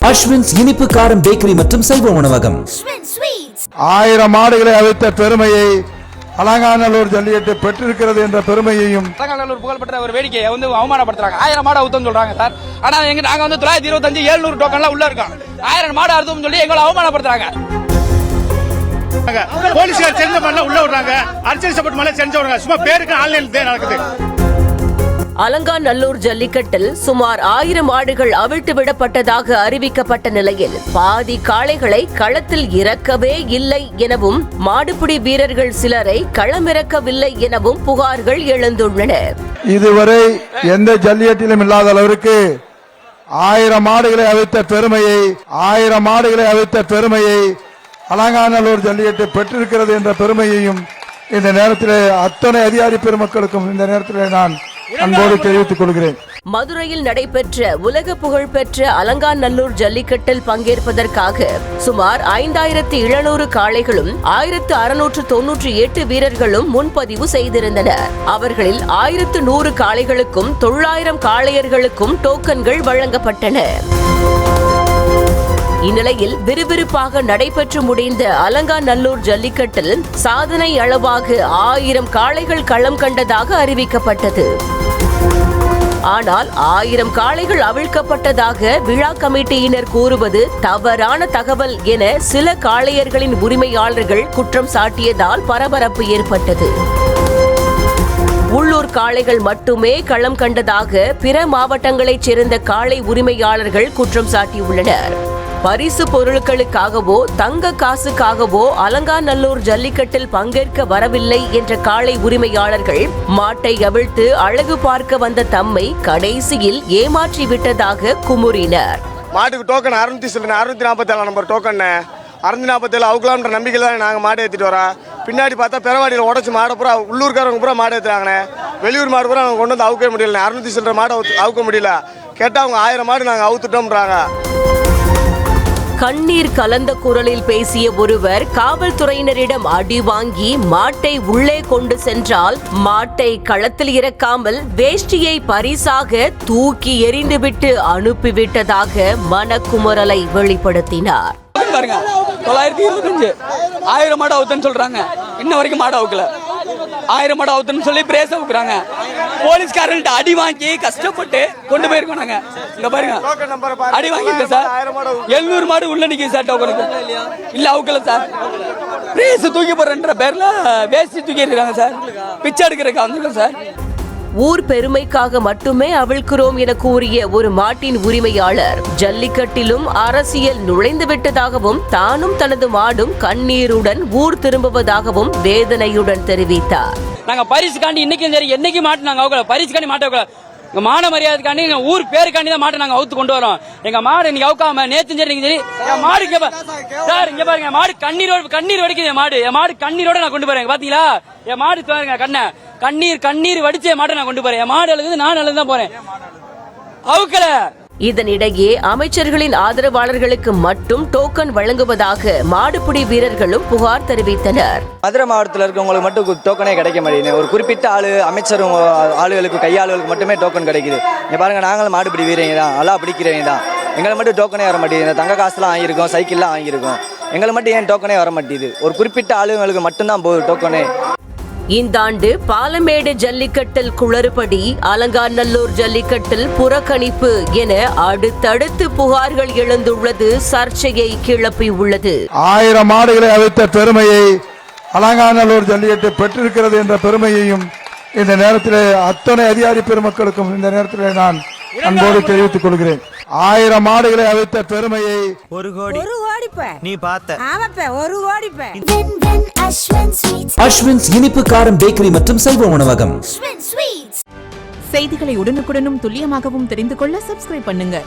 அஸ்வின்ஸ் இனிப்பு காரம் பேக்கரி மற்றும் சைவ உணவகம். 1000 மாடுகளை அவித்த பெருமையை அலங்காநல்லூர் ஜல்லிக்கட்டு பெற்றிருக்கிறது என்ற பெருமையையும் அலங்காநல்லூர் புகழ்பெற்ற ஒரு வேடிக்கையை அவமானப்படுத்துறாங்க. 1000 மாடு அவுத்தம் சொல்றாங்க சார். ஆனா நாங்க 925 700 டோக்கன்லாம் உள்ள இருக்கோம். 1000 மாடு அறுத்தம் சொல்லி எங்களை அவமானப்படுத்துறாங்க. போலீஸ்கார் செஞ்ச பண்ண உள்ள விடுறாங்க. அரசியல் சப்போர்ட் மேல செஞ்சவங்க சும்மா பேருக்கு ஆன்லைன் நடக்குது. அலங்காநல்லூர் ஜல்லிக்கட்டில் சுமார் 1000 மாடுகள் அவிழ்த்து விடப்பட்டதாக அறிவிக்கப்பட்ட நிலையில் பாதி காளைகளை களத்தில் இறக்கவே இல்லை எனவும் மாடுபிடி வீரர்கள் சிலரை களமிறக்கவில்லை எனவும் புகார்கள் எழுந்துள்ளன. இதுவரை எந்த ஜல்லிக்கட்டிலும் இல்லாத அளவிற்கு 1000 மாடுகளை அவித்த பெருமையை அலங்காநல்லூர் ஜல்லிக்கட்டு பெற்றிருக்கிறது என்ற பெருமையையும் இந்த நேரத்தில் அத்தனை அதிகாரி பெருமக்களுக்கும் இந்த நேரத்தில் நான் அன்போடு தெரிவித்துக் கொள்கிறேன். மதுரையில் நடைபெற்ற உலக புகழ்பெற்ற அலங்காநல்லூர் ஜல்லிக்கட்டில் பங்கேற்பதற்காக சுமார் 5700 காளைகளும் 1698 வீரர்களும் முன்பதிவு செய்திருந்தனர். அவர்களில் 1100 காளைகளுக்கும் 900 காளையர்களுக்கும் டோக்கன்கள் வழங்கப்பட்டன. இந்நிலையில் விறுவிறுப்பாக நடைபெற்று முடிந்த அலங்காநல்லூர் ஜல்லிக்கட்டில் சாதனை அளவாக 1000 காளைகள் களம் கண்டதாக அறிவிக்கப்பட்டது. ஆனால் 1000 காளைகள் அவிழ்க்கப்பட்டதாக விழா கமிட்டியினர் கூறுவது தவறான தகவல் என சில காளையர்களின் உரிமையாளர்கள் குற்றம் சாட்டியதால் பரபரப்பு ஏற்பட்டது. உள்ளூர் காளைகள் மட்டுமே களம் கண்டதாக பிற மாவட்டங்களைச் சேர்ந்த காளை உரிமையாளர்கள் குற்றம் சாட்டியுள்ளனர். பரிசு பொருட்களுக்காகவோ தங்க காசுக்காகவோ அலங்காநல்லூர் ஜல்லிக்கட்டில் பங்கேற்க வரவில்லை என்ற காளை உரிமையாளர்கள் மாட்டை அவிழ்த்து அழகு பார்க்க வந்த தம்மை கடைசியில் ஏமாற்றி விட்டதாக குமுறினர். மாட்டுக்கு டோக்கன் 647 நம்பர் டோக்கன் 647 அவுக்கலாம்ன்ற நம்பிக்கையில் தான் நாங்கள் மாடு ஏற்றிட்டு வரோம். பின்னாடி பார்த்தா பெறவாடியில் உடச்சி மாடை பூரா உள்ளூர்காரங்க பூரா மாடு ஏற்றுறாங்கண்ணே. வெளியூர் மாடு பூரா அவங்க கொண்டு வந்து அவுக்க முடியல. 600 மாடு அவுக்க முடியல. கேட்டால் அவங்க 1000 மாடு நாங்கள் அவுத்துட்டோம்ன்றாங்க. கண்ணீர் கலந்த குரலில் பேசிய ஒருவர் காவல்துறையினரிடம் அடி வாங்கி மாட்டை உள்ளே கொண்டு சென்றால் மாட்டை களத்தில் இறக்காமல் வேஷ்டியை பரிசாக தூக்கி எறிந்துவிட்டு அனுப்பிவிட்டதாக மனக்குமுறலை வெளிப்படுத்தினார். 925 1000 மாடு அவுத்தன்னு சொல்றாங்க. இன்ன வரைக்கும் மாடு அவுக்கல. 1000 மாடு அவுத்தன்னு சொல்லி பிரேச அவுக்குறாங்க. போலீஸ்காரர்கிட்ட அடி வாங்கி கஷ்டப்பட்டு கொண்டு போயிருக்கோம். நாங்க இங்க பாருங்க அடி வாங்கிருக்கோம் சார். 700 மாடு உள்ள நிக்குது சார். டோக்கனுக்கு இல்ல அவுக்கல சார். பிரேச தூக்கி போறன்ற பேர்ல வேஷ்டி தூக்கி இருக்காங்க சார். பிச்சை எடுக்கிறதுக்கு வந்துருக்கோம் சார். ஊர் பெருமைக்காக மட்டுமே அவிழ்க்கிறோம் என கூறிய ஒரு மாட்டின் உரிமையாளர் ஜல்லிக்கட்டிலும் அரசியல் நுழைந்து விட்டதாகவும் தானும் தனது மாடும் கண்ணீருடன் ஊர் திரும்புவதாகவும் வேதனையுடன் தெரிவித்தார். நாங்க பரிசுக்காண்டி இன்னைக்கும் சரி என்னைக்கு மாட்டு நாங்க அவுக்கல. பரிசுக்காண்டி மாட்ட அவுக்கல. எங்க மான மரியாதைக்காண்டி எங்க ஊர் பேருக்காண்டி தான் மாட்டை நாங்க அவுத்து கொண்டு வரோம். எங்க மாடு இன்னைக்கு அவுக்காம நேத்து சரி சரி என் மாடு சார் இங்க பாருங்க மாடு கண்ணீர் வடிக்குது. என் மாடு கண்ணீரோட நான் கொண்டு போறேன். பாத்தீங்களா என் மாடு பாருங்க கண்ணீர் வடிச்ச மாட்டை நான் கொண்டு போறேன். என் மாடு அழுகுது, நான் அழுதுதான் போறேன். அவுக்கல. இதனிடையே அமைச்சர்களின் ஆதரவாளர்களுக்கு மட்டும் டோக்கன் வழங்குவதாக மாடுபிடி வீரர்களும் புகார் தெரிவித்தனர். மதுரை மாவட்டத்தில் இருக்கவங்களுக்கு மட்டும் டோக்கனே கிடைக்க மாட்டேங்குது. ஒரு குறிப்பிட்ட அமைச்சரும் ஆளுகளுக்கு கையாளுகளுக்கு மட்டுமே டோக்கன் கிடைக்குது. இங்க பாருங்க நாங்களும் மாடுபிடி வீரங்க தான், நல்லா பிடிக்கிறவங்க தான். எங்களை மட்டும் டோக்கனே வர மாட்டேங்குது. தங்க காசுலாம் வாங்கியிருக்கோம், சைக்கிள்லாம் வாங்கியிருக்கோம். எங்களை மட்டும் ஏன் டோக்கனே வர மாட்டேங்குது? ஒரு குறிப்பிட்ட ஆளுங்களுக்கு மட்டும்தான் போகுது டோக்கனே. இந்த ஆண்டு பாலமேடு ஜல்லிக்கட்டில் குளறுபடி, அலங்காநல்லூர் ஜல்லிக்கட்டில் புறக்கணிப்பு என அடுத்தடுத்து புகார்கள் எழுந்துள்ளது சர்ச்சையை கிளப்பியுள்ளது. 1000 மாடுகளை அவித்த பெருமையை அலங்காநல்லூர் ஜல்லிக்கட்டு பெற்றிருக்கிறது என்ற பெருமையையும் இந்த நேரத்தில் அத்தனை அதிகாரி பெருமக்களுக்கும் இந்த நேரத்தில் நான் அன்போடு தெரிவித்துக் கொள்கிறேன். 1000 மாடுகளை அவித்த பெருமையை 1 கோடி நீ பார்த்த அஸ்வின்ஸ் இனிப்பு காரம் பேக்கரி மற்றும் சைவ உணவகம். செய்திகளை உடனுக்குடனும் துல்லியமாகவும் தெரிந்து கொள்ள சப்ஸ்கிரைப் பண்ணுங்க.